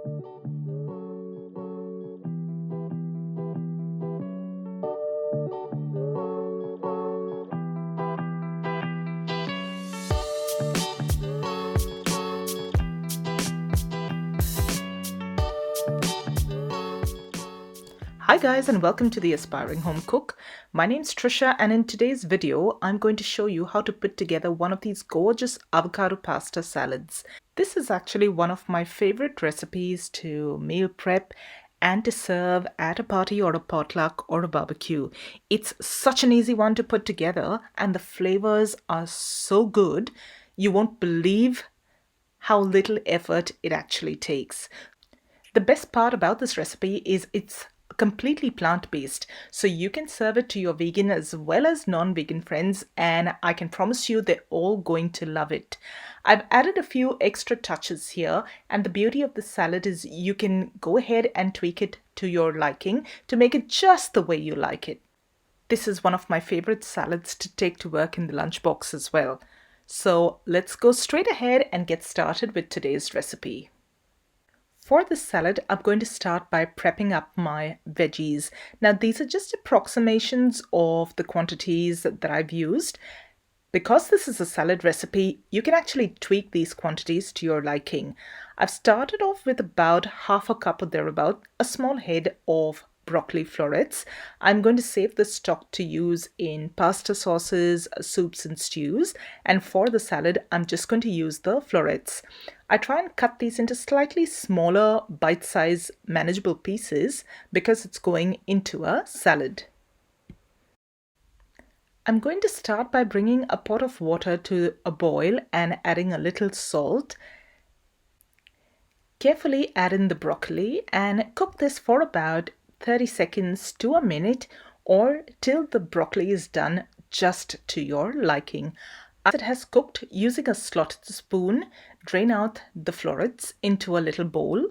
Hi guys, and welcome to the Aspiring Home Cook. My name's Trisha, and in today's video I'm going to show you how to put together one of these gorgeous avocado pasta salads. This is actually one of my favorite recipes to meal prep and to serve at a party or a potluck or a barbecue. It's such an easy one to put together, and the flavors are so good you won't believe how little effort it actually takes. The best part about this recipe is it's completely plant-based, so you can serve it to your vegan as well as non-vegan friends, and I can promise you they're all going to love it. I've added a few extra touches here, and the beauty of the salad is you can go ahead and tweak it to your liking to make it just the way you like it. This is one of my favorite salads to take to work in the lunchbox as well. So let's go straight ahead and get started with today's recipe. For this salad, I'm going to start by prepping up my veggies. Now, these are just approximations of the quantities that I've used. Because this is a salad recipe, you can actually tweak these quantities to your liking. I've started off with about half a cup or thereabout, a small head of broccoli florets. I'm going to save the stock to use in pasta sauces, soups and stews, and for the salad I'm just going to use the florets. I try and cut these into slightly smaller, bite-sized, manageable pieces because it's going into a salad. I'm going to start by bringing a pot of water to a boil and adding a little salt. Carefully add in the broccoli and cook this for about 30 seconds to a minute, or till the broccoli is done just to your liking. As it has cooked, using a slotted spoon, drain out the florets into a little bowl.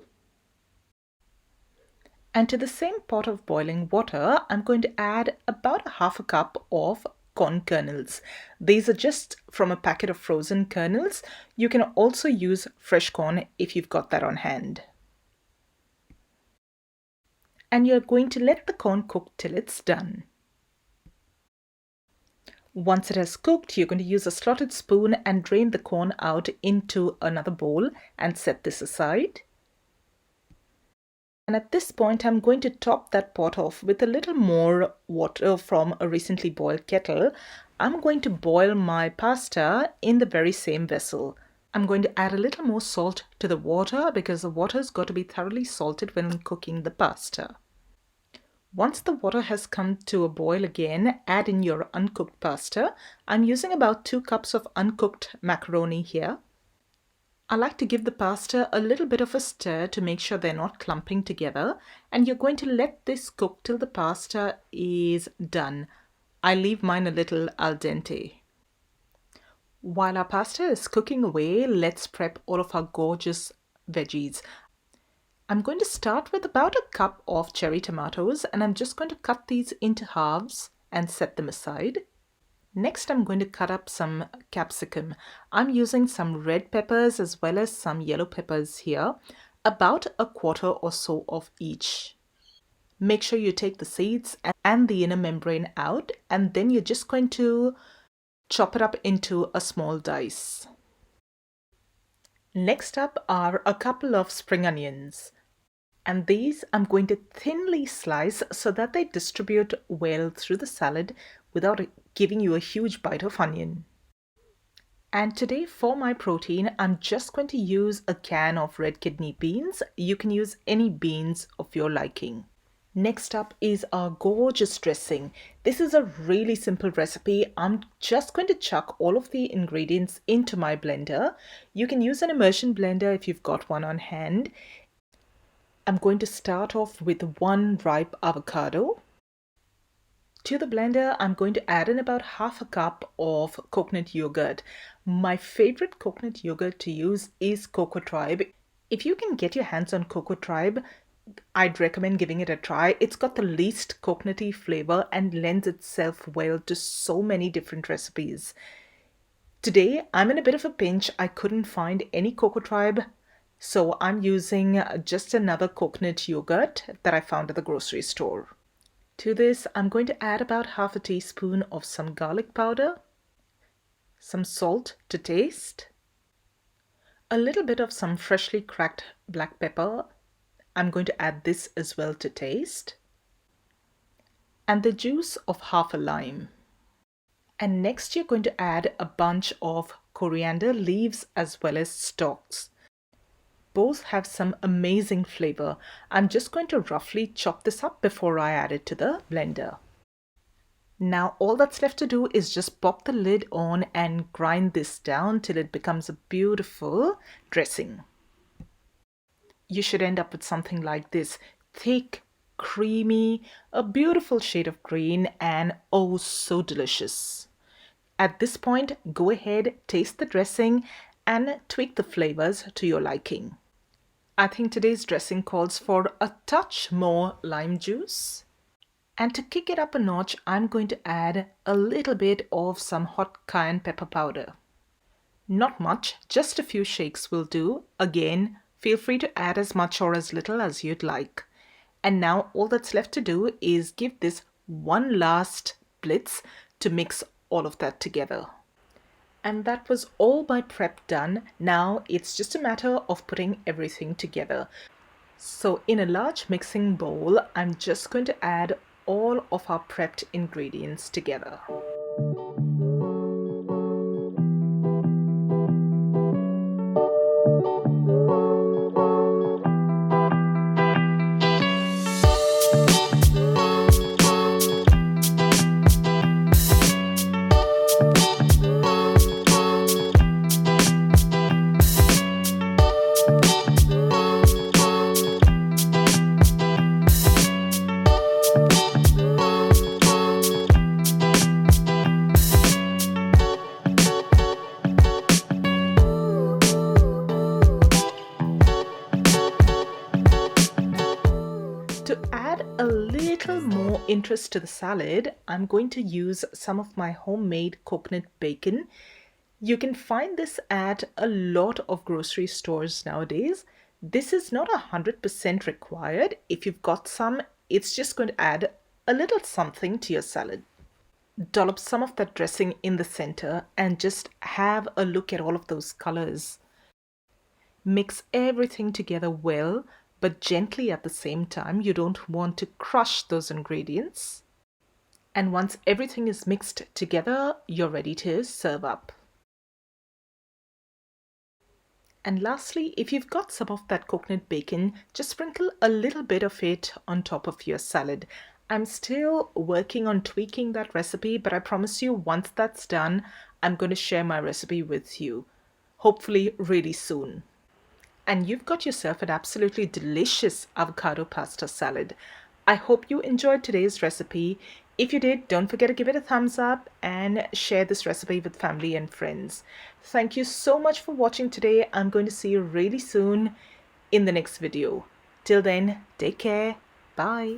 And to the same pot of boiling water, I'm going to add about a half a cup of corn kernels. These are just from a packet of frozen kernels. You can also use fresh corn if you've got that on hand. And you're going to let the corn cook till it's done. Once it has cooked, you're going to use a slotted spoon and drain the corn out into another bowl and set this aside. And at this point, I'm going to top that pot off with a little more water from a recently boiled kettle. I'm going to boil my pasta in the very same vessel. I'm going to add a little more salt to the water because the water's got to be thoroughly salted when cooking the pasta. Once the water has come to a boil again, add in your uncooked pasta. I'm using about 2 cups of uncooked macaroni here. I like to give the pasta a little bit of a stir to make sure they're not clumping together, and you're going to let this cook till the pasta is done. I leave mine a little al dente. While our pasta is cooking away, let's prep all of our gorgeous veggies. I'm going to start with about a cup of cherry tomatoes, and I'm just going to cut these into halves and set them aside. Next, I'm going to cut up some capsicum. I'm using some red peppers as well as some yellow peppers here, about a quarter or so of each. Make sure you take the seeds and the inner membrane out, and then you're just going to chop it up into a small dice. Next up are a couple of spring onions, and these I'm going to thinly slice so that they distribute well through the salad without giving you a huge bite of onion. And today for my protein, I'm just going to use a can of red kidney beans. You can use any beans of your liking. Next up is our gorgeous dressing. This is a really simple recipe. I'm just going to chuck all of the ingredients into my blender. You can use an immersion blender if you've got one on hand. I'm going to start off with 1 ripe avocado. To the blender, I'm going to add in about half a cup of coconut yogurt. My favorite coconut yogurt to use is Cocoa Tribe. If you can get your hands on Cocoa Tribe, I'd recommend giving it a try. It's got the least coconutty flavor and lends itself well to so many different recipes. Today, I'm in a bit of a pinch. I couldn't find any Cocoa Tribe So I'm using just another coconut yogurt that I found at the grocery store. To this, I'm going to add about half a teaspoon of some garlic powder, some salt to taste, a little bit of some freshly cracked black pepper. I'm going to add this as well to taste, and the juice of half a lime. And next you're going to add a bunch of coriander leaves as well as stalks. Both have some amazing flavor. I'm just going to roughly chop this up before I add it to the blender. Now all that's left to do is just pop the lid on and grind this down till it becomes a beautiful dressing. You should end up with something like this: thick, creamy, a beautiful shade of green, and oh so delicious. At this point, go ahead, taste the dressing and tweak the flavors to your liking. I think today's dressing calls for a touch more lime juice. And to kick it up a notch, I'm going to add a little bit of some hot cayenne pepper powder. Not much, just a few shakes will do. Again, feel free to add as much or as little as you'd like. And now all that's left to do is give this one last blitz to mix all of that together. And that was all my prep done. Now it's just a matter of putting everything together. So in a large mixing bowl, I'm just going to add all of our prepped ingredients together. To add a little more interest to the salad, I'm going to use some of my homemade coconut bacon. You can find this at a lot of grocery stores nowadays. This is not 100% required. If you've got some, it's just going to add a little something to your salad. Dollop some of that dressing in the center and just have a look at all of those colors. Mix everything together well, but gently at the same time. You don't want to crush those ingredients. And once everything is mixed together, you're ready to serve up. And lastly, if you've got some of that coconut bacon, just sprinkle a little bit of it on top of your salad. I'm still working on tweaking that recipe, but I promise you once that's done, I'm going to share my recipe with you, hopefully really soon. And you've got yourself an absolutely delicious avocado pasta salad. I hope you enjoyed today's recipe. If you did, don't forget to give it a thumbs up and share this recipe with family and friends. Thank you so much for watching today. I'm going to see you really soon in the next video. Till then, take care. Bye.